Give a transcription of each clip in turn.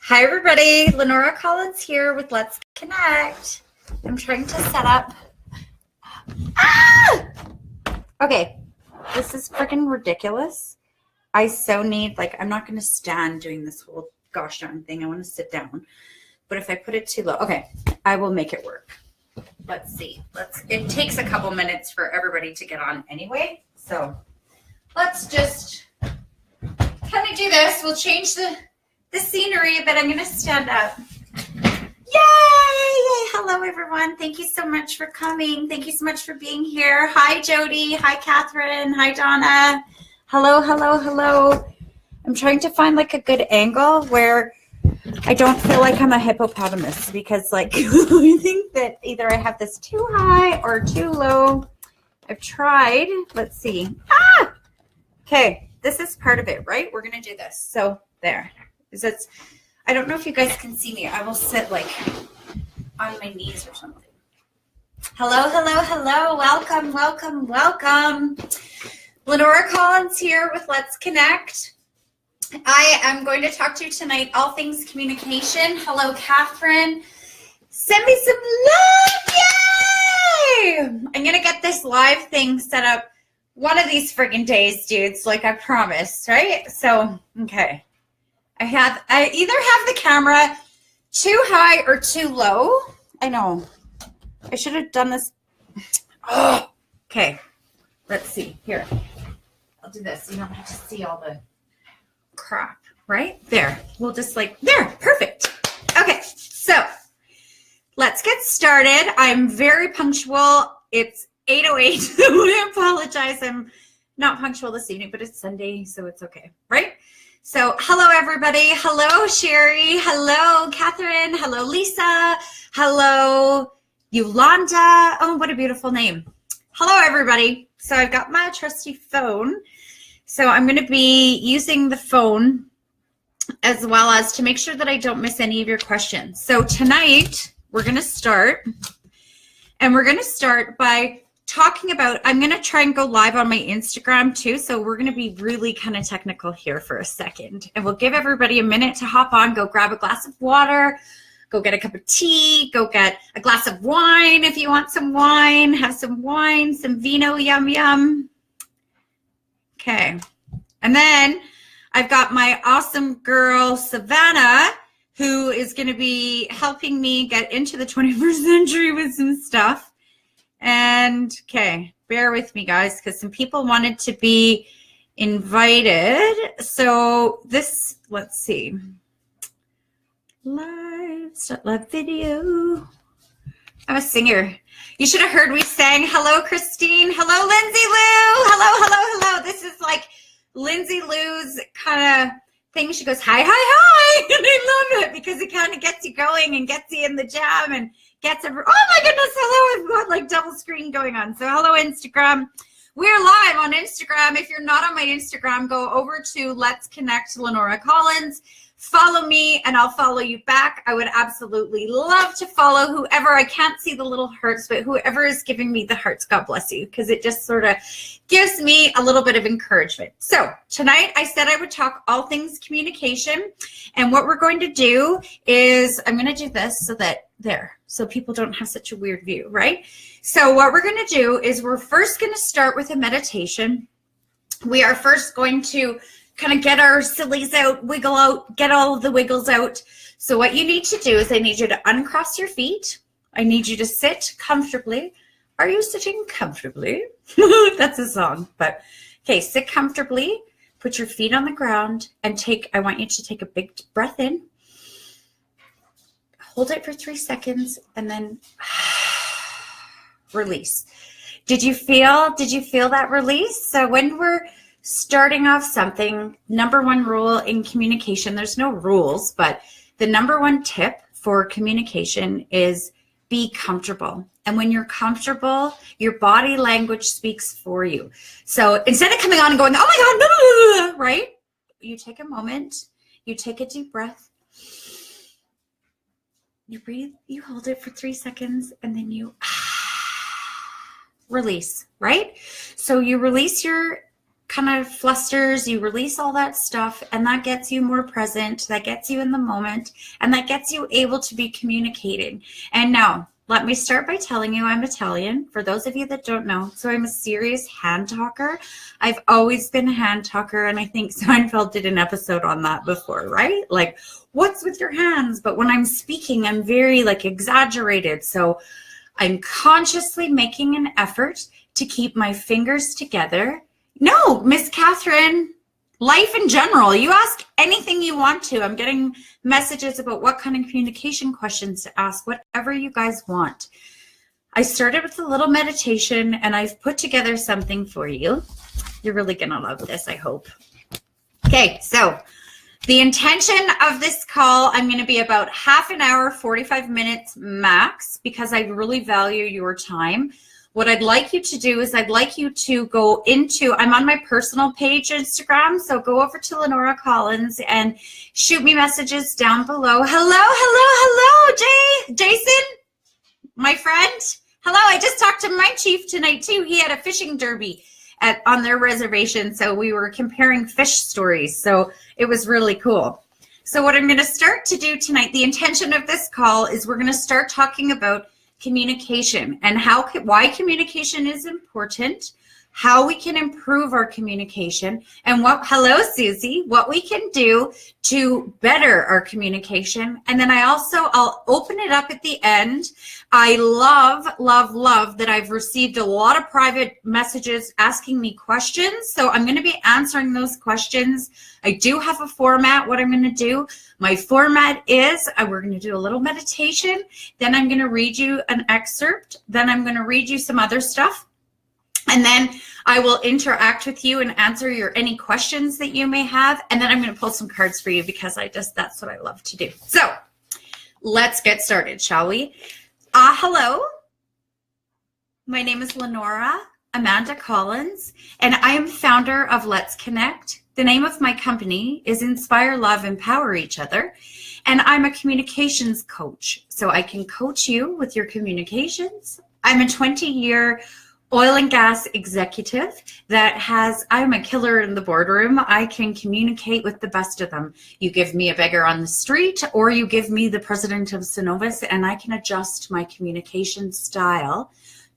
Hi, everybody. Lenora Collins here with Let's Connect. I'm trying to set up. Okay, this is freaking ridiculous. I so need, I'm not going to stand doing this whole gosh darn thing. I want to sit down. But if I put it too low, okay, I will make it work. Let's see. It takes a couple minutes for everybody to get on anyway. So let's just kind of do this. We'll change the scenery, but I'm going to stand up. Yay! Hello, everyone. Thank you so much for coming. Thank you so much for being here. Hi, Jody. Hi, Catherine. Hi, Donna. Hello, hello, hello. I'm trying to find a good angle where I don't feel like I'm a hippopotamus because I think that either I have this too high or too low. I've tried. Let's see. Okay. This is part of it, right? We're going to do this. So there. I don't know if you guys can see me. I will sit on my knees or something. Hello, hello, hello. Welcome, welcome, welcome. Lenora Collins here with Let's Connect. I am going to talk to you tonight all things communication. Hello, Catherine. Send me some love. Yay! I'm going to get this live thing set up one of these friggin' days, dudes, like I promised, right? So, okay. I either have the camera too high or too low. I know. I should have done this. Oh, okay. Let's see. Here. I'll do this. You don't have to see all the crap, right? There. We'll just there. Perfect. Okay. So let's get started. I'm very punctual. It's 8:08. I apologize. I'm not punctual this evening, but it's Sunday, so it's okay, right? So hello, everybody. Hello, Sherry. Hello, Catherine. Hello, Lisa. Hello, Yolanda. Oh, what a beautiful name. Hello, everybody. So I've got my trusty phone. So I'm going to be using the phone as well as to make sure that I don't miss any of your questions. So tonight we're going to start, and we're going to start by talking about, I'm going to try and go live on my Instagram too. So we're going to be really kind of technical here for a second, and we'll give everybody a minute to hop on, go grab a glass of water, go get a cup of tea, go get a glass of wine. If you want some wine, have some wine, some vino, yum, yum. Okay. And then I've got my awesome girl, Savannah, who is going to be helping me get into the 21st century with some stuff. And okay, bear with me, guys, because some people wanted to be invited. So this, let's see. Start live video. I'm a singer. You should have heard we sang. Hello, Christine. Hello, Lindsay Lou. Hello, hello, hello. This is Lindsay Lou's kind of thing. She goes, hi, hi, hi. And I love it because it kind of gets you going and gets you in the jam and gets oh my goodness, hello, I've got double screen going on. So hello, Instagram. We're live on Instagram. If you're not on my Instagram, go over to Let's Connect Lenora Collins. Follow me and I'll follow you back. I would absolutely love to follow whoever. I can't see the little hearts, but whoever is giving me the hearts, God bless you, because it just sort of gives me a little bit of encouragement. So tonight I said I would talk all things communication, and what we're going to do is I'm going to do this so people don't have such a weird view, right? So what we're going to do is we're first going to start with a meditation. We are first going to kind of get our sillies out, wiggle out, get all of the wiggles out. So what you need to do is I need you to uncross your feet. I need you to sit comfortably. Are you sitting comfortably? That's a song, but okay, sit comfortably. Put your feet on the ground and I want you to take a big breath in. Hold it for 3 seconds and then release. Did you feel that release? So when we're starting off something, number one rule in communication, there's no rules, but the number one tip for communication is be comfortable. And when you're comfortable, your body language speaks for you. So instead of coming on and going, oh my God, no, right? You take a moment, you take a deep breath, you breathe, you hold it for 3 seconds, and then you release, right? So you release your kind of flusters, you release all that stuff, and that gets you more present, that gets you in the moment, and that gets you able to be communicating. And now, let me start by telling you I'm Italian, for those of you that don't know. So I'm a serious hand talker. I've always been a hand talker, and I think Seinfeld did an episode on that before, right? Like, what's with your hands? But when I'm speaking, I'm very like exaggerated. So I'm consciously making an effort to keep my fingers together. No, Miss Catherine, life in general. You ask anything you want to. I'm getting messages about what kind of communication questions to ask, whatever you guys want. I started with a little meditation, and I've put together something for you. You're really going to love this, I hope. Okay, so the intention of this call, I'm going to be about half an hour, 45 minutes max, because I really value your time. What I'd like you to do is I'd like you to go into, I'm on my personal page, Instagram, so go over to Lenora Collins and shoot me messages down below. Hello, Jason, my friend. Hello, I just talked to my chief tonight too. He had a fishing derby on their reservation, so we were comparing fish stories, so it was really cool. So what I'm going to start to do tonight, the intention of this call is we're going to start talking about communication and why communication is important, how we can improve our communication, and hello Susie, what we can do to better our communication. And then I'll open it up at the end. I love that I've received a lot of private messages asking me questions. So I'm going to be answering those questions. I do have a format, what I'm going to do. My format is, we're going to do a little meditation. Then I'm going to read you an excerpt. Then I'm going to read you some other stuff. And then I will interact with you and answer any questions that you may have. And then I'm going to pull some cards for you because that's what I love to do. So let's get started, shall we? Hello. My name is Lenora Amanda Collins, and I am founder of Let's Connect. The name of my company is Inspire, Love, Empower Each Other. And I'm a communications coach. So I can coach you with your communications. I'm a 20-year oil and gas executive I'm a killer in the boardroom. I can communicate with the best of them. You give me a beggar on the street, or you give me the president of Synovus, and I can adjust my communication style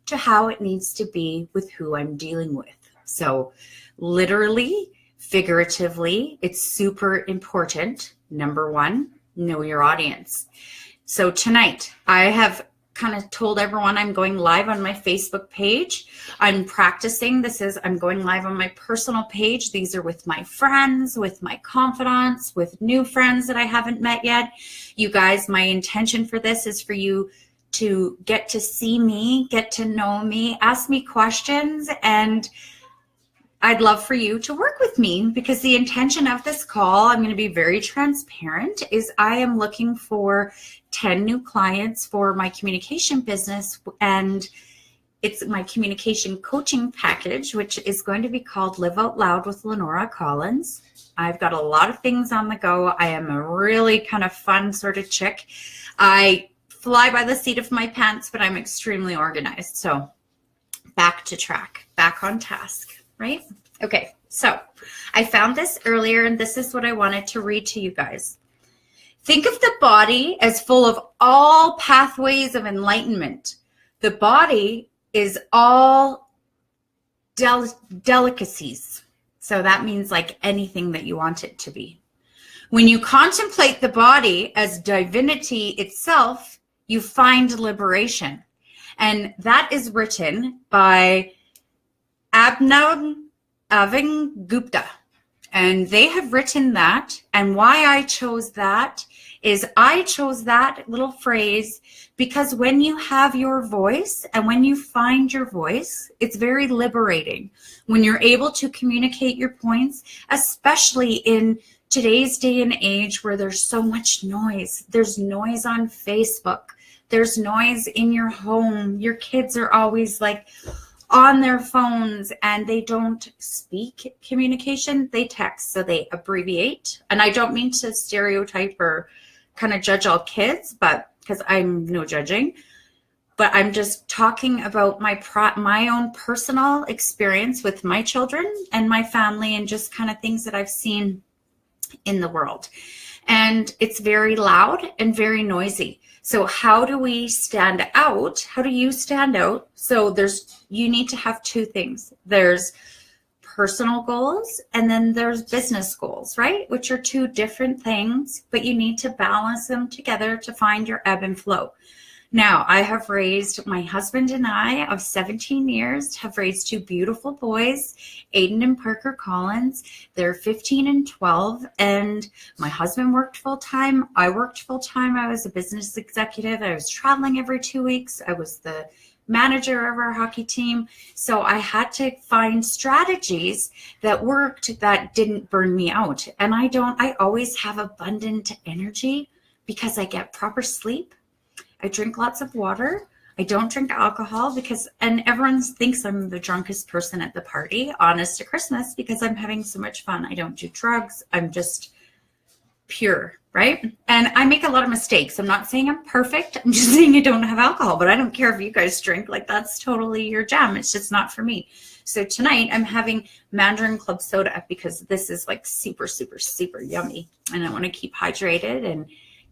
to how it needs to be with who I'm dealing with. So literally, figuratively, it's super important. Number one, know your audience. So tonight, I have kind of told everyone I'm going live on my Facebook page. I'm practicing. I'm going live on my personal page. These are with my friends, with my confidants, with new friends that I haven't met yet. You guys, my intention for this is for you to get to see me, get to know me, ask me questions, and I'd love for you to work with me, because the intention of this call, I'm going to be very transparent, is I am looking for 10 new clients for my communication business, and it's my communication coaching package, which is going to be called Live Out Loud with Lenora Collins. I've got a lot of things on the go. I am a really kind of fun sort of chick. I fly by the seat of my pants, but I'm extremely organized. So back to track, back on task. Right? Okay, so I found this earlier, and this is what I wanted to read to you guys. Think of the body as full of all pathways of enlightenment. The body is all delicacies. So that means like anything that you want it to be. When you contemplate the body as divinity itself, you find liberation. And that is written by Abhinav Gupta, and they have written that. And why I chose that is I chose that little phrase because when you have your voice and when you find your voice, it's very liberating when you're able to communicate your points, especially in today's day and age where there's so much noise. There's noise on Facebook. There's noise in your home. Your kids are always like on their phones, and they don't speak communication, they text, so they abbreviate. And I don't mean to stereotype or kind of judge all kids, but because I'm no judging, but I'm just talking about my own personal experience with my children and my family and just kind of things that I've seen in the world. And it's very loud and very noisy. So how do we stand out? How do you stand out? So you need to have two things. There's personal goals and then there's business goals, right? Which are two different things, but you need to balance them together to find your ebb and flow. Now, I have raised, my husband and I of 17 years have raised two beautiful boys, Aiden and Parker Collins. They're 15 and 12, and my husband worked full-time. I worked full-time. I was a business executive. I was traveling every 2 weeks. I was the manager of our hockey team. So I had to find strategies that worked, that didn't burn me out. And I always have abundant energy because I get proper sleep. I drink lots of water. I don't drink alcohol and everyone thinks I'm the drunkest person at the party, honest to Christmas, because I'm having so much fun. I don't do drugs. I'm just pure, right? And I make a lot of mistakes. I'm not saying I'm perfect. I'm just saying I don't have alcohol, but I don't care if you guys drink. Like, that's totally your jam. It's just not for me. So tonight I'm having Mandarin Club soda because this is like super, super, super yummy. And I want to keep hydrated and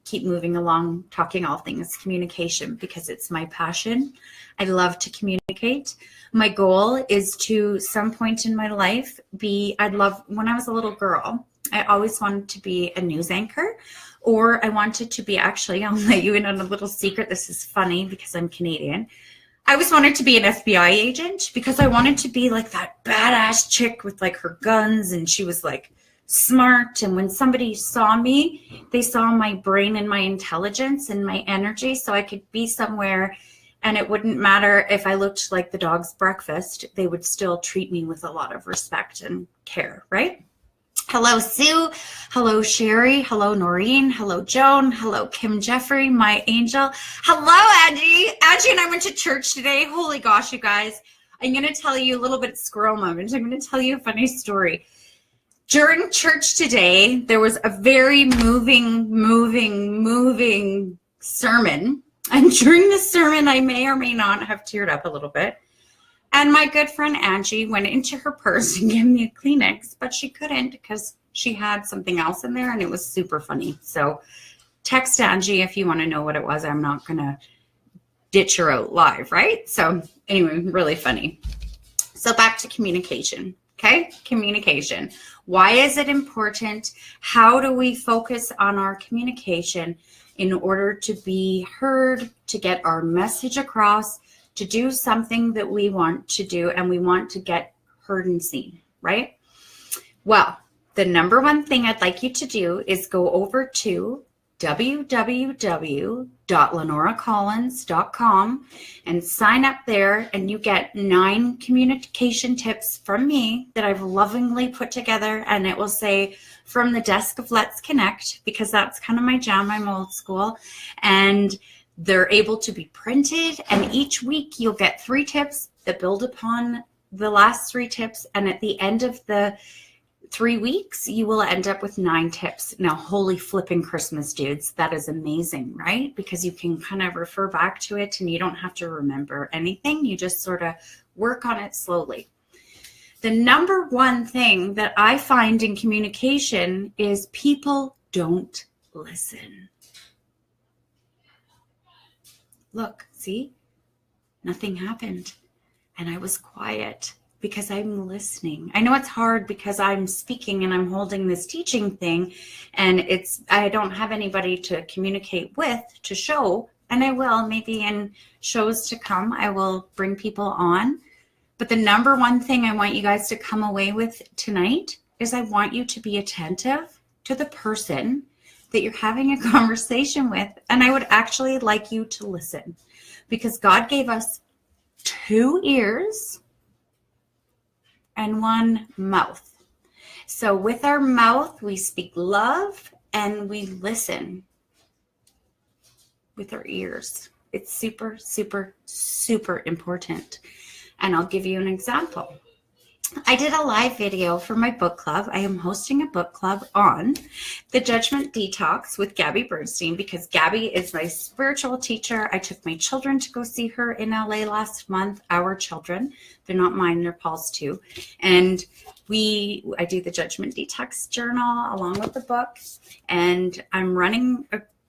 keep moving along, talking all things communication because it's my passion. I love to communicate. My goal is to some point in my life when I was a little girl, I always wanted to be a news anchor, or I wanted to be, actually, I'll let you in on a little secret. This is funny because I'm Canadian. I always wanted to be an FBI agent because I wanted to be like that badass chick with like her guns, and she was like smart. And when somebody saw me, they saw my brain and my intelligence and my energy, so I could be somewhere and it wouldn't matter if I looked like the dog's breakfast. They would still treat me with a lot of respect and care, right? Hello, Sue. Hello, Sherry. Hello, Noreen. Hello, Joan. Hello, Kim Jeffrey, my angel. Hello, Angie. Angie and I went to church today. Holy gosh, you guys. I'm going to tell you a little bit squirrel moment. I'm going to tell you a funny story. During church today, there was a very moving sermon. And during the sermon, I may or may not have teared up a little bit. And my good friend Angie went into her purse and gave me a Kleenex, but she couldn't because she had something else in there and it was super funny. So text Angie if you want to know what it was. I'm not going to ditch her out live, right? So anyway, really funny. So back to communication. Okay, communication. Why is it important? How do we focus on our communication in order to be heard, to get our message across, to do something that we want to do and we want to get heard and seen, right? Well, the number one thing I'd like you to do is go over to www.lenoracollins.com and sign up there, and you get 9 communication tips from me that I've lovingly put together, and it will say from the desk of Let's Connect, because that's kind of my jam. I'm old school, and they're able to be printed, and each week you'll get 3 tips that build upon the last 3 tips, and at the end of the 3 weeks, you will end up with 9 tips. Now, holy flipping Christmas, dudes. That is amazing, right? Because you can kind of refer back to it and you don't have to remember anything. You just sort of work on it slowly. The number one thing that I find in communication is people don't listen. Look, see? Nothing happened. And I was quiet. Because I'm listening. I know it's hard because I'm speaking and I'm holding this teaching thing, and I don't have anybody to communicate with, to show, and I will, maybe in shows to come, I will bring people on. But the number one thing I want you guys to come away with tonight is I want you to be attentive to the person that you're having a conversation with, and I would actually like you to listen, because God gave us 2 ears and 1 mouth. So with our mouth, we speak love and we listen with our ears. It's super, super, super important. And I'll give you an example. I did a live video for my book club. I am hosting a book club on the Judgment Detox with Gabby Bernstein because Gabby is my spiritual teacher. I took my children to go see her in LA last month, our children. They're not mine, they're Paul's too. And I do the Judgment Detox journal along with the book. And I'm running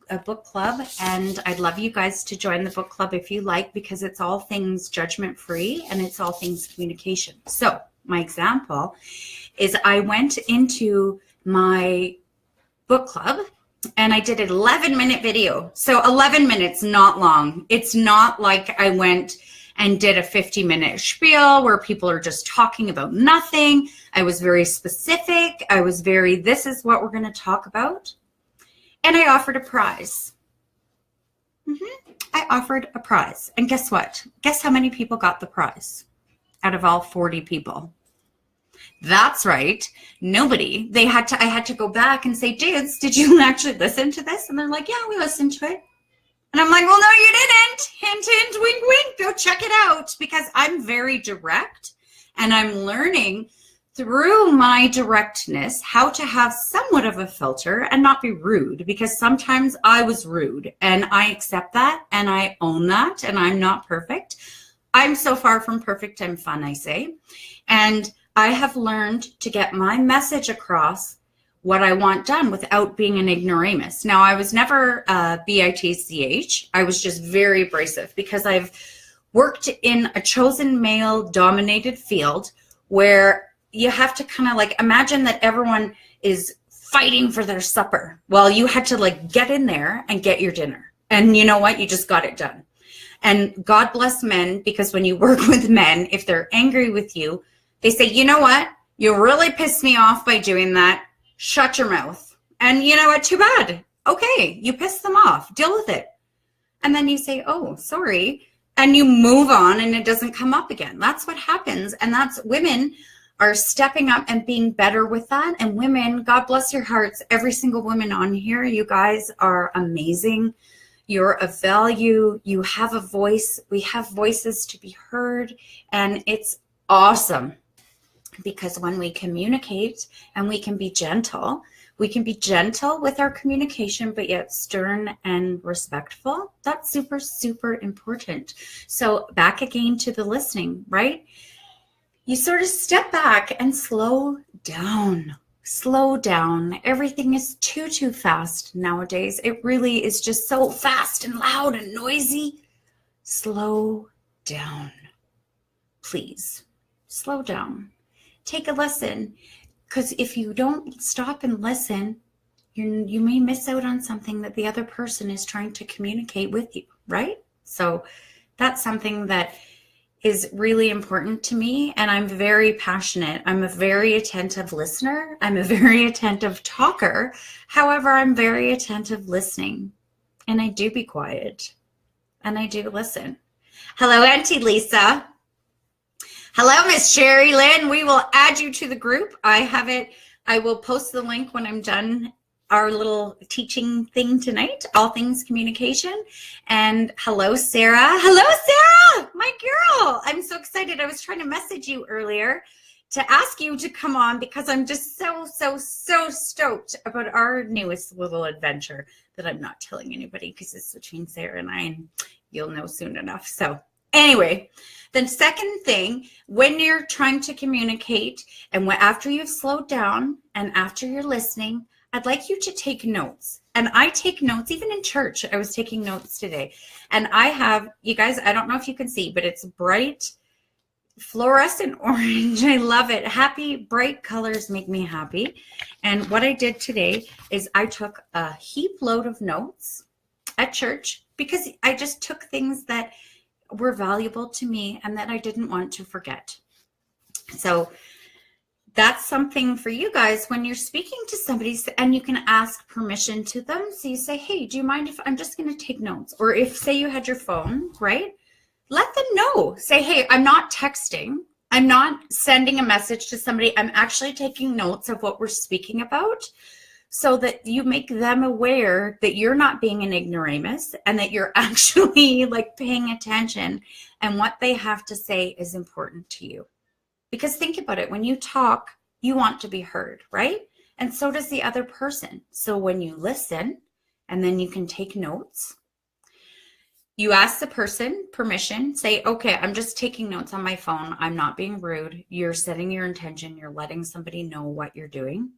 a book club, and I'd love you guys to join the book club if you like, because it's all things judgment free and it's all things communication. So my example is I went into my book club and I did an 11-minute video. So 11 minutes, not long. It's not like I went and did a 50-minute spiel where people are just talking about nothing. I was very specific. I was this is what we're going to talk about. And I offered a prize. I offered a prize. And guess what? Guess how many people got the prize out of all 40 people? That's right. Nobody. I had to go back and say, dudes, did you actually listen to this? And they're like, yeah, we listened to it. And I'm like, well, no, you didn't. Hint, hint, wink, wink. Go check it out, because I'm very direct and I'm learning through my directness how to have somewhat of a filter and not be rude, because sometimes I was rude and I accept that and I own that, and I'm not perfect. I'm so far from perfect. I'm fun, I say. And I have learned to get my message across what I want done without being an ignoramus. Now, I was never BITCH. I was just very abrasive because I've worked in a chosen male dominated field where you have to kind of like imagine that everyone is fighting for their supper. Well, you had to like get in there and get your dinner. And you know what? You just got it done. And God bless men, because when you work with men, if they're angry with you, they say, you know what? You really pissed me off by doing that. Shut your mouth. And you know what? Too bad. Okay, you pissed them off. Deal with it. And then you say, oh, sorry. And you move on and it doesn't come up again. That's what happens. And that's women are stepping up and being better with that. And women, God bless your hearts. Every single woman on here, you guys are amazing. You're of value. You have a voice. We have voices to be heard. And it's awesome. Because when we communicate and we can be gentle with our communication, but yet stern and respectful. That's super, super important. So back again to the listening, right? You sort of step back and slow down. Slow down. Everything is too fast nowadays. It really is just so fast and loud and noisy. Slow down. Please, slow down. Take a listen, because if you don't stop and listen, you may miss out on something that the other person is trying to communicate with you, right? So that's something that is really important to me, and I'm very passionate. I'm a very attentive listener. I'm a very attentive talker. However, I'm very attentive listening, and I do be quiet, and I do listen. Hello, Auntie Lisa. Hello, Miss Sherry Lynn. We will add you to the group. I have it. I will post the link when I'm done our little teaching thing tonight, all things communication. And hello, Sarah. Hello, Sarah, my girl. I'm so excited. I was trying to message you earlier to ask you to come on because I'm just so stoked about our newest little adventure that I'm not telling anybody because it's between Sarah and I, and you'll know soon enough. So anyway, the second thing, when you're trying to communicate and after you've slowed down and after you're listening, I'd like you to take notes. And I take notes, even in church. I was taking notes today. And I have, you guys, I don't know if you can see, but it's bright fluorescent orange. I love it. Happy, bright colors make me happy. And what I did today is I took a heap load of notes at church because I just took things that were valuable to me and that I didn't want to forget. So that's something for you guys when you're speaking to somebody, and you can ask permission to them. So you say, hey, do you mind if I'm just going to take notes? Or if, say, you had your phone, right? Let them know. Say, hey, I'm not texting. I'm not sending a message to somebody. I'm actually taking notes of what we're speaking about, so that you make them aware that you're not being an ignoramus and that you're actually like paying attention and what they have to say is important to you. Because think about it, when you talk, you want to be heard, right? And so does the other person. So when you listen, and then you can take notes, you ask the person permission, say, okay, I'm just taking notes on my phone. I'm not being rude. You're setting your intention. You're letting somebody know what you're doing.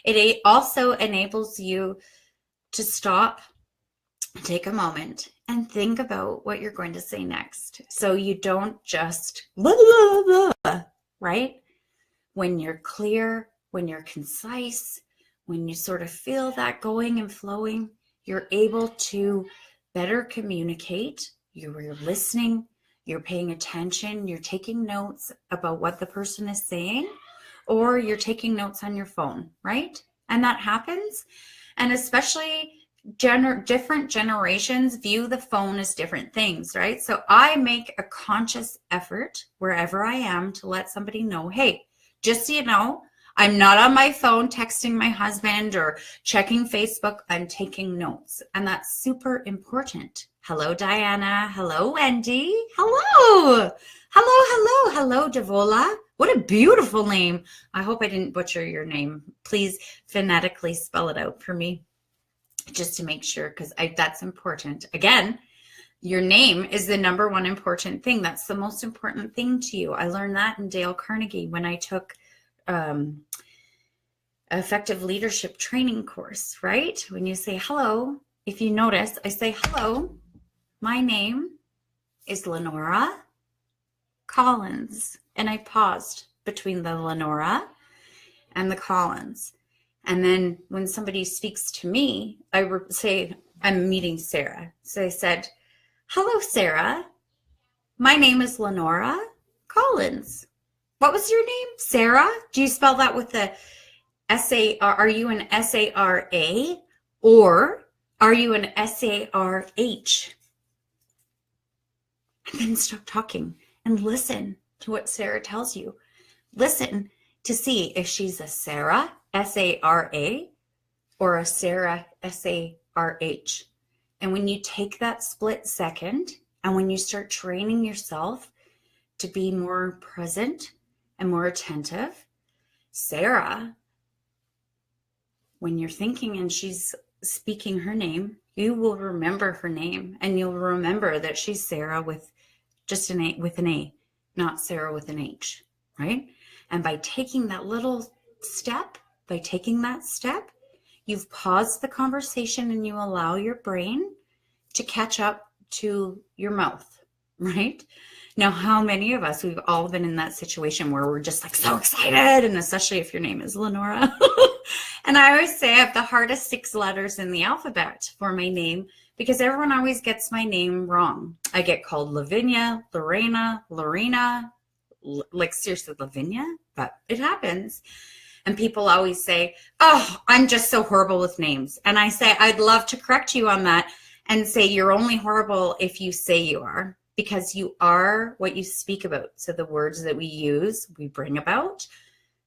It also enables you to stop, take a moment, and think about what you're going to say next. So you don't just blah, blah, blah, right? When you're clear, when you're concise, when you sort of feel that going and flowing, you're able to better communicate. You're listening, you're paying attention, you're taking notes about what the person is saying, or you're taking notes on your phone, right? And that happens. And especially different generations view the phone as different things, right? So I make a conscious effort wherever I am to let somebody know, hey, just so you know, I'm not on my phone texting my husband or checking Facebook. I'm taking notes. And that's super important. Hello, Diana. Hello, Wendy. Hello. Hello, Devola. What a beautiful name. I hope I didn't butcher your name. Please phonetically spell it out for me, just to make sure, because that's important. Again, your name is the number one important thing. That's the most important thing to you. I learned that in Dale Carnegie when I took effective leadership training course, right? When you say hello, if you notice, I say, hello, my name is Lenora Collins. And I paused between the Lenora and the Collins. And then when somebody speaks to me, I say, I'm meeting Sarah. So I said, hello, Sarah. My name is Lenora Collins. What was your name? Sarah? Do you spell that with the S-A-R? Are you an S-A-R-A or are you an S-A-R-H? And then stop talking and listen to what Sarah tells you. Listen to see if she's a Sarah, S-A-R-A, or a Sarah, S-A-R-H. And when you take that split second and when you start training yourself to be more present and more attentive, Sarah, when you're thinking and she's speaking her name, you will remember her name and you'll remember that she's Sarah with just an A, with an A, not Sarah with an H, right? And by taking that little step, you've paused the conversation and you allow your brain to catch up to your mouth, right? Now, how many of us, we've all been in that situation where we're just like so excited, and especially if your name is Lenora. And I always say I have the hardest 6 letters in the alphabet for my name because everyone always gets my name wrong. I get called Lavinia, Lorena, Lorena, like seriously, Lavinia, but it happens. And people always say, oh, I'm just so horrible with names. And I say, I'd love to correct you on that and say you're only horrible if you say you are, because you are what you speak about. So the words that we use, we bring about.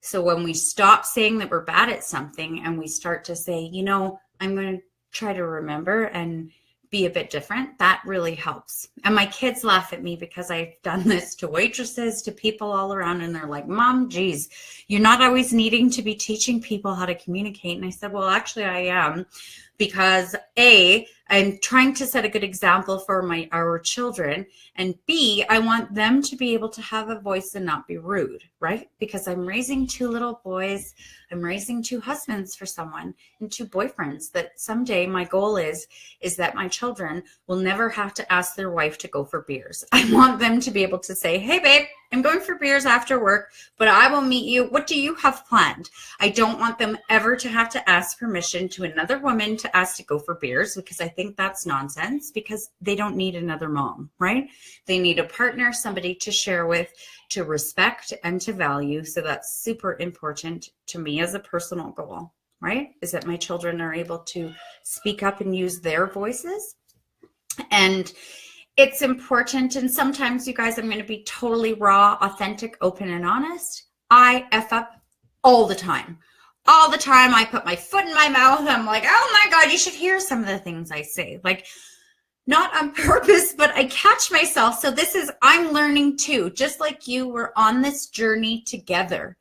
So when we stop saying that we're bad at something and we start to say, you know, I'm going to try to remember and be a bit different, that really helps. And my kids laugh at me because I've done this to waitresses, to people all around, and they're like, Mom, geez, you're not always needing to be teaching people how to communicate. And I said, well, actually I am, because A, I'm trying to set a good example for our children, and B, I want them to be able to have a voice and not be rude, right? Because I'm raising 2 little boys, I'm raising 2 husbands for someone and 2 boyfriends, that someday my goal is that my children will never have to ask their wife to go for beers. I want them to be able to say, hey babe, I'm going for beers after work, but I will meet you. What do you have planned? I don't want them ever to have to ask permission to another woman to ask to go for beers, because I think that's nonsense, because they don't need another mom, right? They need a partner, somebody to share with, to respect and to value. So that's super important to me as a personal goal, right? Is that my children are able to speak up and use their voices. And it's important. And sometimes, you guys, I'm going to be totally raw, authentic, open, and honest. I F up all the time. All the time. I put my foot in my mouth. I'm like, oh my God, you should hear some of the things I say. Like, not on purpose, but I catch myself. So I'm learning too, just like you, we're on this journey together.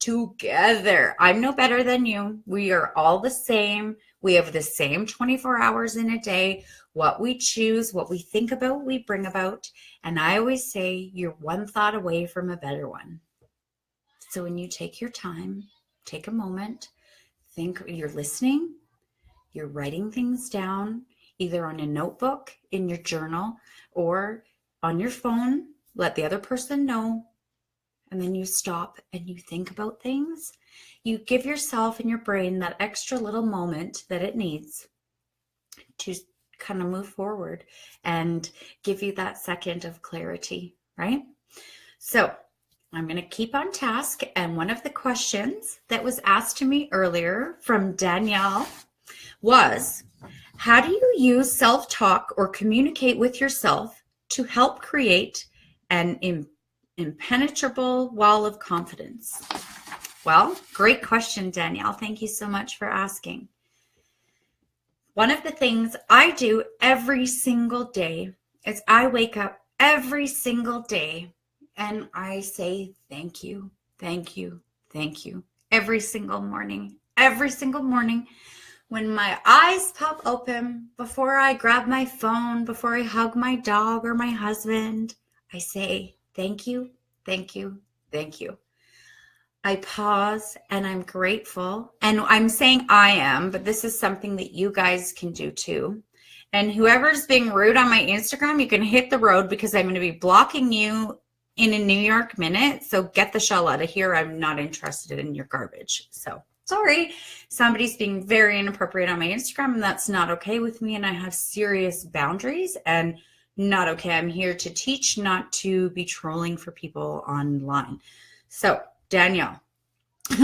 I'm no better than you. We are all the same. We have the same 24 hours in a day. What we choose, what we think about, we bring about. And I always say you're one thought away from a better one. So when you take your time, take a moment, think you're listening, you're writing things down, either on a notebook, in your journal, or on your phone. Let the other person know. And then you stop and you think about things. You give yourself and your brain that extra little moment that it needs to kind of move forward and give you that second of clarity, right? So I'm going to keep on task. And one of the questions that was asked to me earlier from Danielle was, how do you use self-talk or communicate with yourself to help create an impenetrable wall of confidence? Well, great question, Danielle. Thank you so much for asking. One of the things I do every single day is I wake up every single day and I say thank you, thank you, thank you. Every single morning. When my eyes pop open, before I grab my phone, before I hug my dog or my husband, I say thank you, thank you, thank you. I pause and I'm grateful. And I'm saying I am, but this is something that you guys can do too. And whoever's being rude on my Instagram, you can hit the road because I'm going to be blocking you in a New York minute. So get the shell out of here. I'm not interested in your garbage. So sorry, somebody's being very inappropriate on my Instagram, and that's not okay with me. And I have serious boundaries and not okay. I'm here to teach, not to be trolling for people online. So Danielle,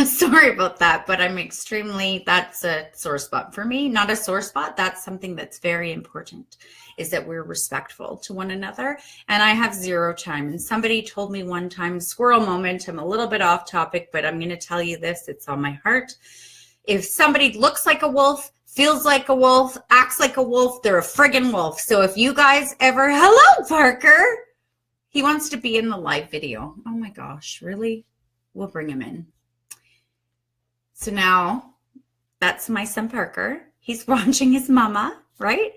sorry about that, but that's a sore spot for me. Not a sore spot. That's something that's very important, is that we're respectful to one another. And I have zero time. And somebody told me one time, squirrel moment, I'm a little bit off topic, but I'm going to tell you this. It's on my heart. If somebody looks like a wolf, feels like a wolf, acts like a wolf, they're a friggin' wolf. So if you guys ever, hello, Parker. He wants to be in the live video. Oh my gosh, really? We'll bring him in. So now that's my son Parker. He's watching his mama, right?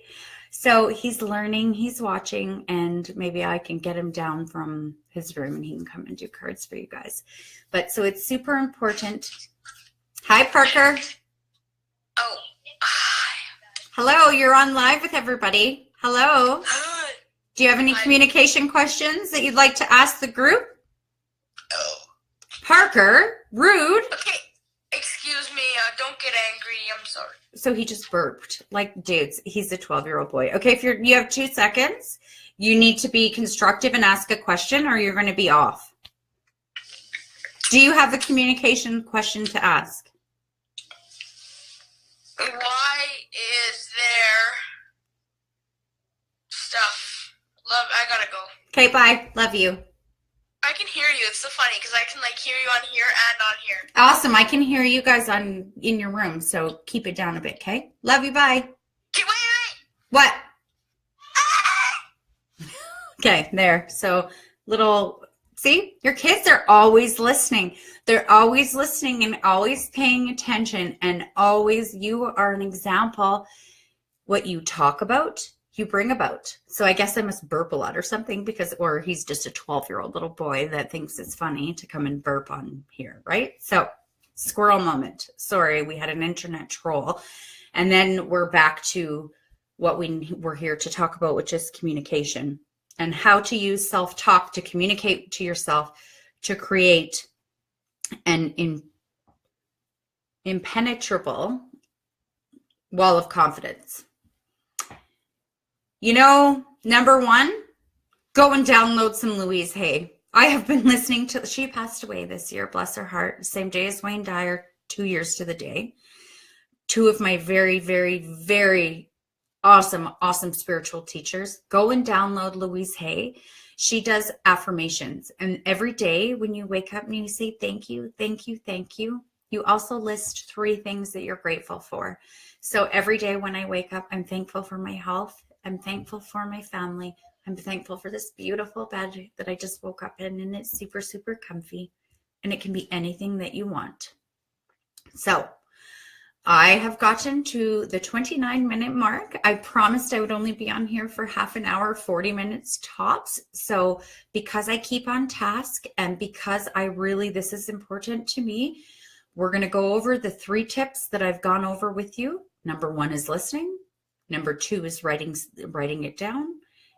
So he's learning, he's watching, and maybe I can get him down from his room and he can come and do cards for you guys. But so it's super important. Hi, Parker. Oh, hi. Hello, you're on live with everybody. Hello. Hi. Do you have any communication questions that you'd like to ask the group? Oh. Parker, rude. Okay, excuse me. Don't get angry. I'm sorry. So he just burped. Like, dudes, he's a 12-year-old boy. Okay, if you have 2 seconds, you need to be constructive and ask a question or you're going to be off. Do you have a communication question to ask? Why is there stuff? Love, I gotta go. Okay, bye. Love you. I can hear you. It's so funny because I can hear you on here and on here. Awesome. I can hear you guys in your room, so keep it down a bit, okay? Love you. Bye. Okay, wait. What? Okay, there. So see, your kids are always listening. They're always listening and always paying attention, and always, you are an example. What you talk about, you bring about. So I guess I must burp a lot or something or he's just a 12-year-old little boy that thinks it's funny to come and burp on here, right? So squirrel moment. Sorry, we had an internet troll. And then we're back to what we're here to talk about, which is communication and how to use self-talk to communicate to yourself to create an impenetrable wall of confidence. You know, number 1, go and download some Louise Hay. I have been listening to, she passed away this year, bless her heart, same day as Wayne Dyer, 2 years to the day. 2 of my very, very, very awesome spiritual teachers. Go and download Louise Hay. She does affirmations. And every day when you wake up and you say, thank you, thank you, thank you, you also list 3 things that you're grateful for. So every day when I wake up, I'm thankful for my health. I'm thankful for my family. I'm thankful for this beautiful bed that I just woke up in, and it's super, super comfy, and it can be anything that you want. So I have gotten to the 29-minute mark. I promised I would only be on here for half an hour, 40 minutes tops. So because I keep on task and because this is important to me, we're going to go over the 3 tips that I've gone over with you. Number 1 is listening. Number 2 is writing it down.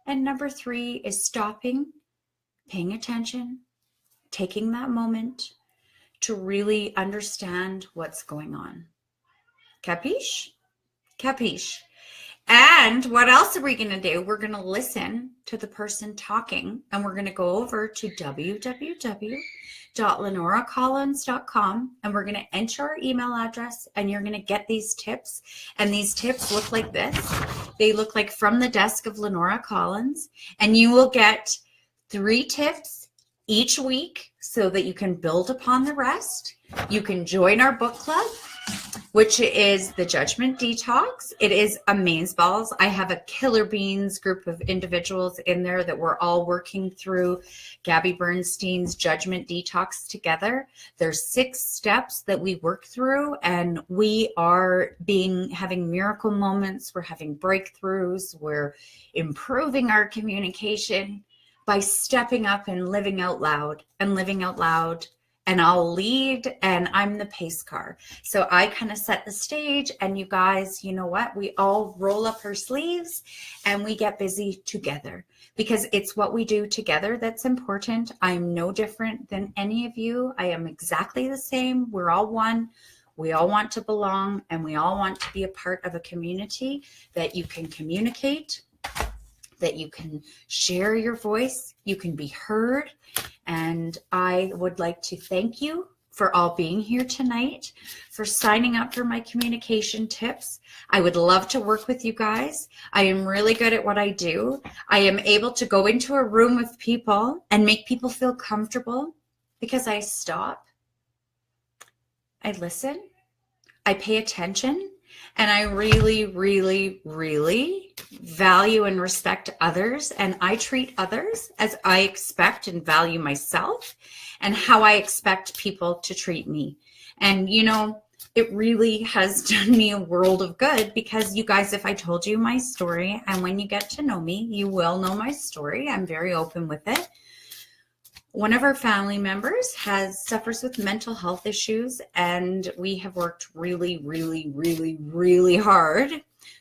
And number 3 is stopping, paying attention, taking that moment to really understand what's going on. Capiche? Capiche. And what else are we going to do? We're going to listen to the person talking, and we're going to go over to www.lenoracollins.com, and we're going to enter our email address, and you're going to get these tips. And these tips look like this. They look like From the Desk of Lenora Collins, and you will get 3 tips each week so that you can build upon the rest. You can join our book club, which is the Judgment Detox. It is amazeballs. I have a killer beans group of individuals in there that we're all working through Gabby Bernstein's Judgment Detox together. There's 6 steps that we work through, and we are having miracle moments. We're having breakthroughs. We're improving our communication by stepping up and living out loud. And I'll lead, and I'm the pace car. So I kind of set the stage, and you guys, you know what? We all roll up our sleeves and we get busy together, because it's what we do together that's important. I'm no different than any of you. I am exactly the same. We're all one. We all want to belong, and we all want to be a part of a community that you can communicate, that you can share your voice, you can be heard. And I would like to thank you for all being here tonight, for signing up for my communication tips. I would love to work with you guys. I am really good at what I do. I am able to go into a room with people and make people feel comfortable because I stop, I listen, I pay attention, and I really, really, really value and respect others. And I treat others as I expect and value myself, and how I expect people to treat me. And, you know, it really has done me a world of good, because you guys, if I told you my story, and when you get to know me, you will know my story. I'm very open with it. One of our family members suffers with mental health issues, and we have worked really, really, really, really hard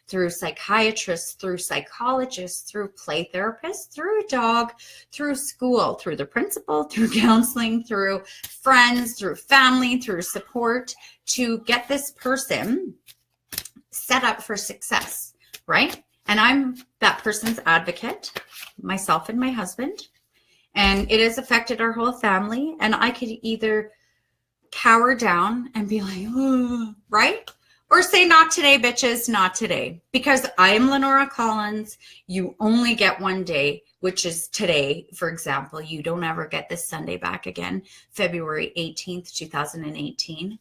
through psychiatrists, through psychologists, through play therapists, through a dog, through school, through the principal, through counseling, through friends, through family, through support, to get this person set up for success, right? And I'm that person's advocate, myself and my husband. And it has affected our whole family. And I could either cower down and be like, oh, right? Or say, not today, bitches, not today. Because I am Lenora Collins. You only get one day, which is today. For example, you don't ever get this Sunday back again, February 18th, 2018.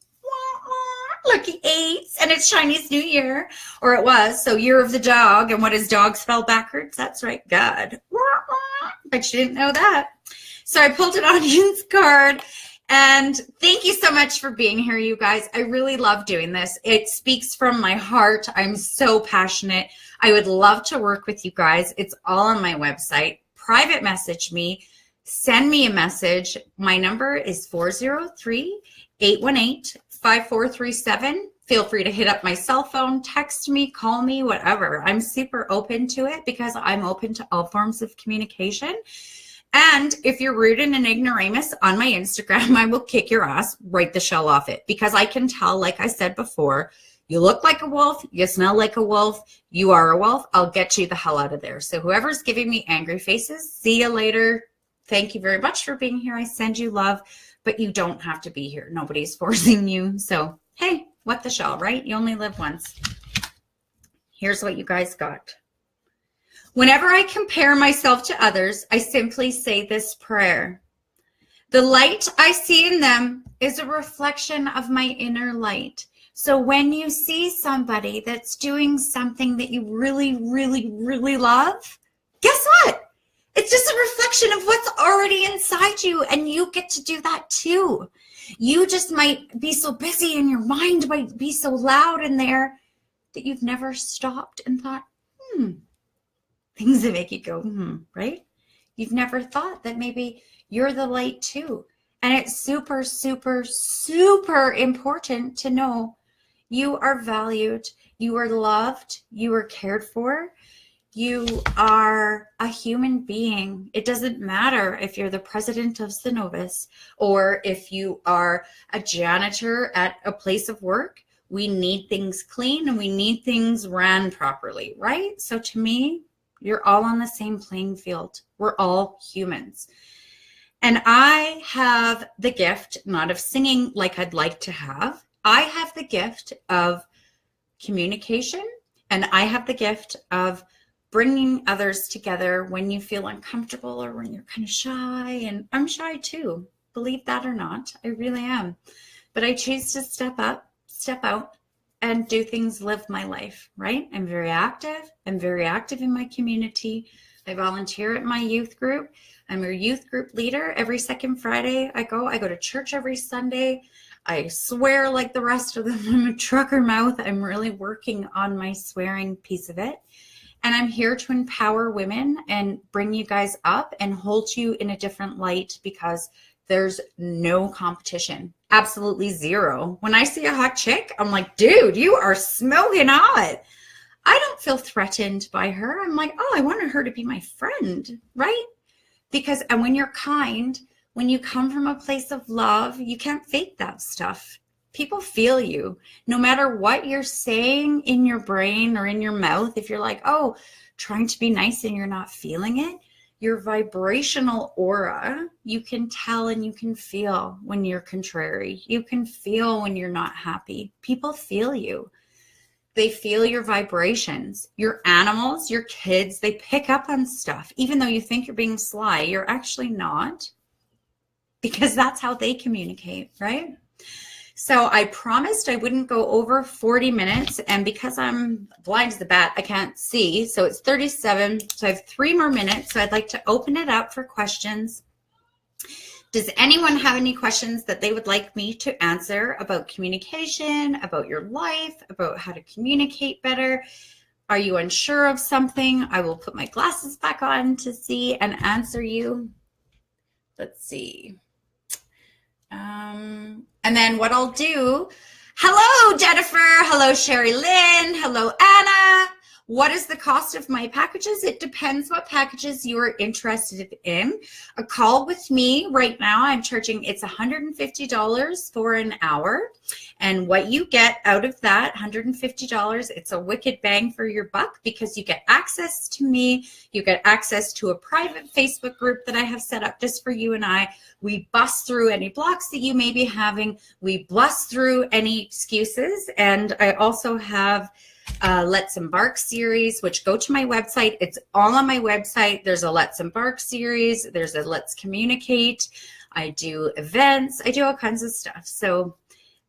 Lucky 8s, and it's Chinese New Year, or it was. So Year of the Dog, and what is dog spelled backwards? That's right, God. But you didn't know that. So I pulled an audience card, and thank you so much for being here, you guys. I really love doing this. It speaks from my heart. I'm so passionate. I would love to work with you guys. It's all on my website. Private message me. Send me a message. My number is 403-818-5437. Feel free to hit up my cell phone, text me, call me, whatever. I'm super open to it, because I'm open to all forms of communication. And if you're rude and an ignoramus on my Instagram, I will kick your ass right the shell off it, because I can tell, like I said before, you look like a wolf, you smell like a wolf, you are a wolf, I'll get you the hell out of there. So whoever's giving me angry faces, see you later. Thank you very much for being here. I send you love, but you don't have to be here. Nobody's forcing you. So, hey, what the shell, right? You only live once. Here's what you guys got. Whenever I compare myself to others, I simply say this prayer. The light I see in them is a reflection of my inner light. So when you see somebody that's doing something that you really, really, really love, guess what? It's just a reflection of what's already inside you, and you get to do that too. You just might be so busy and your mind might be so loud in there that you've never stopped and thought, things that make you go, right? You've never thought that maybe you're the light too. And it's super, super, super important to know you are valued, you are loved, you are cared for. You are a human being. It doesn't matter if you're the president of Synovus or if you are a janitor at a place of work. We need things clean and we need things ran properly, right? So to me, you're all on the same playing field. We're all humans. And I have the gift, not of singing like I'd like to have. I have the gift of communication, and I have the gift of bringing others together when you feel uncomfortable or when you're kind of shy. And I'm shy too, believe that or not, I really am. But I choose to step up, step out, and do things, live my life, right? I'm very active. I'm very active in my community. I volunteer at my youth group. I'm a youth group leader. Every second Friday I go to church every Sunday. I swear like the rest of them. I'm a trucker mouth. I'm really working on my swearing piece of it. And I'm here to empower women and bring you guys up and hold you in a different light, because there's no competition. Absolutely zero. When I see a hot chick, I'm like, dude, you are smoking hot. I don't feel threatened by her. I'm like, oh, I wanted her to be my friend, right? Because, and when you're kind, when you come from a place of love, you can't fake that stuff. People feel you. No matter what you're saying in your brain or in your mouth, if you're like, oh, trying to be nice and you're not feeling it, your vibrational aura, you can tell and you can feel when you're contrary. You can feel when you're not happy. People feel you. They feel your vibrations. Your animals, your kids, they pick up on stuff. Even though you think you're being sly, you're actually not, because that's how they communicate, right? So I promised I wouldn't go over 40 minutes, and because I'm blind as a bat, I can't see. So it's 37, so I have 3 more minutes. So I'd like to open it up for questions. Does anyone have any questions that they would like me to answer about communication, about your life, about how to communicate better? Are you unsure of something? I will put my glasses back on to see and answer you. Let's see. And then what I'll do, hello, Jennifer. Hello, Sherry Lynn. Hello, Anna. What is the cost of my packages? It depends what packages you are interested in. A call with me right now, I'm charging, it's $150 for an hour. And what you get out of that $150, it's a wicked bang for your buck, because you get access to me. You get access to a private Facebook group that I have set up just for you and I. We bust through any blocks that you may be having. We bust through any excuses. And I also have Let's Embark series, which go to my website. It's all on my website. There's a Let's Embark series. There's a Let's Communicate. I do events. I do all kinds of stuff. So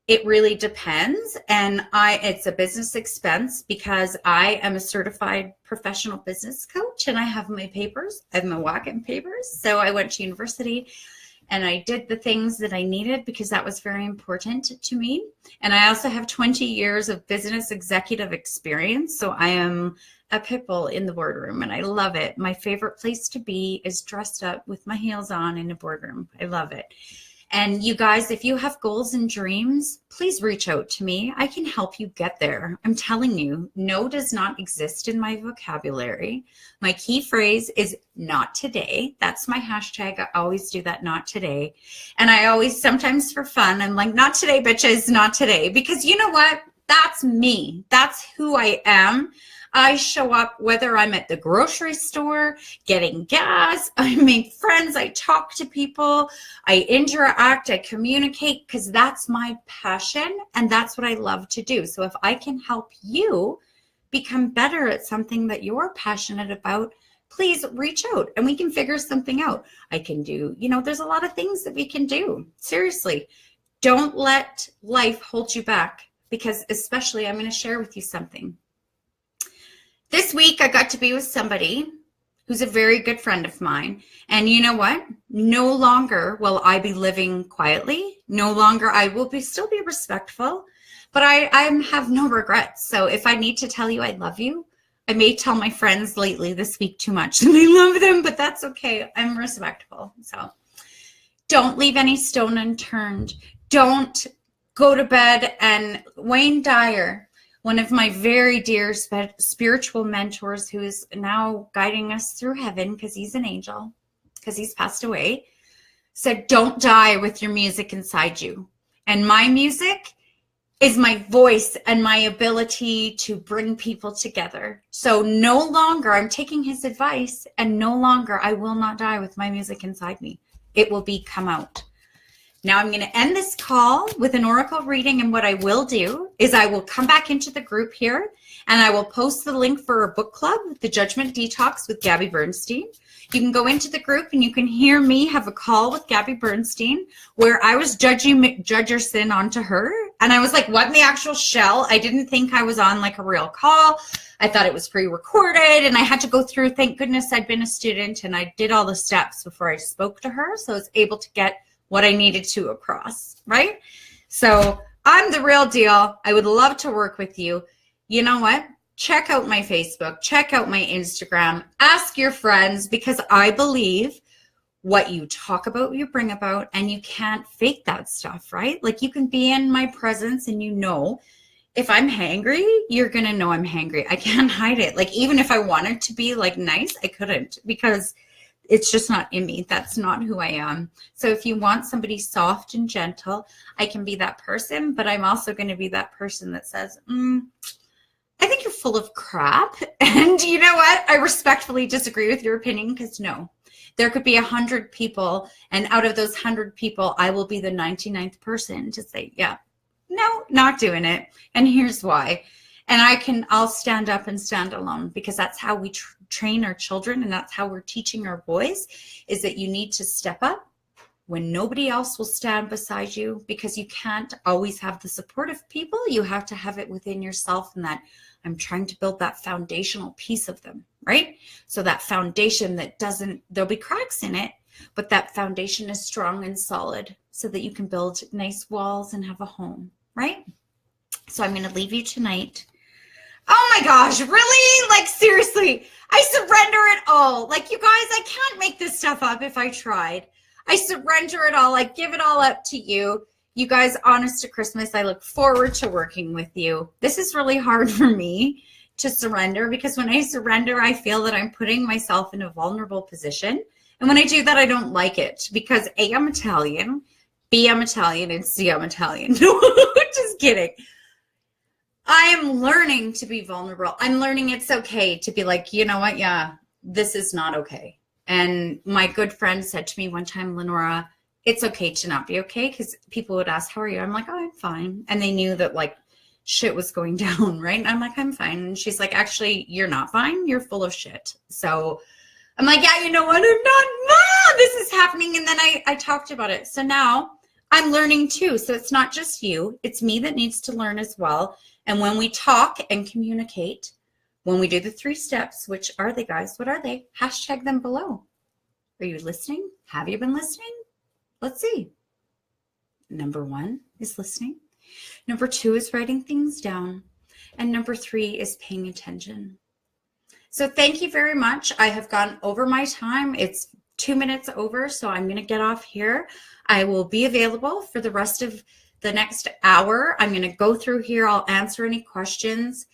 it really depends. And it's a business expense because I am a certified professional business coach and I have my papers. I have my walk-in papers. So I went to university and I did the things that I needed because that was very important to me. And I also have 20 years of business executive experience. So I am a pit bull in the boardroom and I love it. My favorite place to be is dressed up with my heels on in a boardroom. I love it. And you guys, if you have goals and dreams, please reach out to me. I can help you get there. I'm telling you, no does not exist in my vocabulary. My key phrase is not today. That's my hashtag. I always do that, not today. And I always, sometimes for fun, I'm like, not today, bitches, not today. Because you know what? That's me. That's who I am. I show up whether I'm at the grocery store, getting gas, I make friends, I talk to people, I interact, I communicate, because that's my passion and that's what I love to do. So if I can help you become better at something that you're passionate about, please reach out and we can figure something out. I can do, there's a lot of things that we can do. Seriously, don't let life hold you back. because especially I'm going to share with you something. This week, I got to be with somebody who's a very good friend of mine. And you know what? No longer will I be living quietly. No longer, I will still be respectful, but I have no regrets. So if I need to tell you I love you, I may tell my friends lately this week too much and I love them, but that's okay. I'm respectful. So don't leave any stone unturned. Don't go to bed. And Wayne Dyer, one of my very dear spiritual mentors, who is now guiding us through heaven because he's an angel, because he's passed away, said, don't die with your music inside you. And my music is my voice and my ability to bring people together. So no longer, I'm taking his advice, and no longer I will not die with my music inside me. It will come out. Now I'm going to end this call with an oracle reading, and what I will do is I will come back into the group here and I will post the link for a book club, The Judgment Detox with Gabby Bernstein. You can go into the group and you can hear me have a call with Gabby Bernstein where I was judging Judgerson onto her. And I was like, what in the actual shell? I didn't think I was on like a real call. I thought it was pre-recorded, and I had to go through, thank goodness I'd been a student and I did all the steps before I spoke to her. So I was able to get what I needed to across, right? So I'm the real deal. I would love to work with you. You know what? Check out my Facebook, check out my Instagram, ask your friends, because I believe what you talk about, you bring about, and you can't fake that stuff, right? Like you can be in my presence and you know, if I'm hangry, you're going to know I'm hangry. I can't hide it. Like even if I wanted to be like nice, I couldn't, because it's just not in me. That's not who I am. So if you want somebody soft and gentle, I can be that person, but I'm also going to be that person that says, I think you're full of crap. And you know what? I respectfully disagree with your opinion, because no, there could be 100 people, and out of those 100 people, I will be the 99th person to say, yeah, no, not doing it. And here's why. And I'll stand up and stand alone, because that's how we train our children, and that's how we're teaching our boys, is that you need to step up when nobody else will stand beside you, because you can't always have the support of people. You have to have it within yourself, and that I'm trying to build that foundational piece of them, right? So that foundation that there'll be cracks in it, but that foundation is strong and solid so that you can build nice walls and have a home, right? So I'm going to leave you tonight. Oh my gosh, really? Like seriously, I surrender it all. Like you guys, I can't make this stuff up if I tried. I surrender it all. I give it all up to you. You guys, honest to Christmas, I look forward to working with you. This is really hard for me to surrender, because when I surrender, I feel that I'm putting myself in a vulnerable position. And when I do that, I don't like it, because A, I'm Italian, B, I'm Italian, and C, I'm Italian. Just kidding. I am learning to be vulnerable. I'm learning it's okay to be like, you know what? Yeah, this is not okay. And my good friend said to me one time, Lenora, it's okay to not be okay, because people would ask, how are you? I'm like, oh, I'm fine. And they knew that like shit was going down, right? And I'm like, I'm fine. And she's like, actually, you're not fine. You're full of shit. So I'm like, yeah, you know what? I'm not, this is happening. And then I talked about it. So now I'm learning too. So it's not just you. It's me that needs to learn as well. And when we talk and communicate, when we do the 3 steps, which are they, guys? What are they? Hashtag them below. Are you listening? Have you been listening? Let's see. Number 1 is listening. Number 2 is writing things down. And number 3 is paying attention. So thank you very much. I have gone over my time. It's 2 minutes over, so I'm going to get off here. I will be available for the rest of the next hour. I'm going to go through here. I'll answer any questions.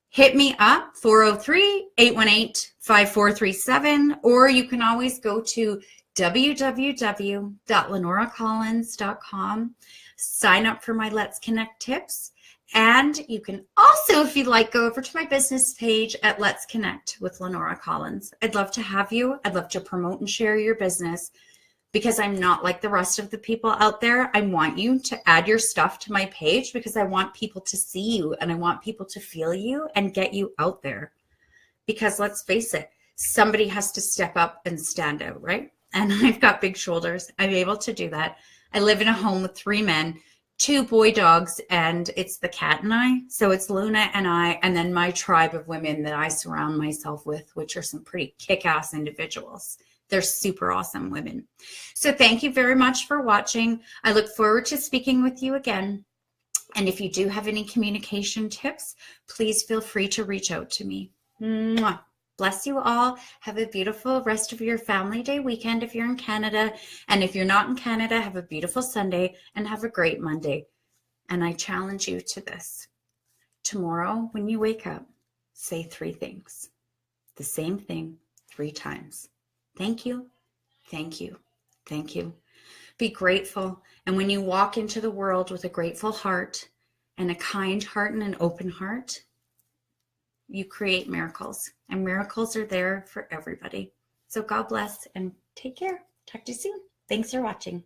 Hit me up, 403-818-5437, or you can always go to www.lenoracollins.com. Sign up for my Let's Connect tips. And you can also, if you'd like, go over to my business page at Let's Connect with Lenora Collins. I'd love to have you. I'd love to promote and share your business, because I'm not like the rest of the people out there. I want you to add your stuff to my page, because I want people to see you and I want people to feel you and get you out there. Because let's face it, somebody has to step up and stand out, right? And I've got big shoulders. I'm able to do that. I live in a home with 3 men, 2 boy dogs, and it's the cat and I. So it's Luna and I, and then my tribe of women that I surround myself with, which are some pretty kick-ass individuals. They're super awesome women. So thank you very much for watching. I look forward to speaking with you again. And if you do have any communication tips, please feel free to reach out to me. Mwah. Bless you all. Have a beautiful rest of your Family Day weekend if you're in Canada. And if you're not in Canada, have a beautiful Sunday and have a great Monday. And I challenge you to this. Tomorrow, when you wake up, say 3 things. The same thing 3 times. Thank you. Thank you. Thank you. Be grateful. And when you walk into the world with a grateful heart and a kind heart and an open heart, you create miracles, and miracles are there for everybody. So God bless and take care. Talk to you soon. Thanks for watching.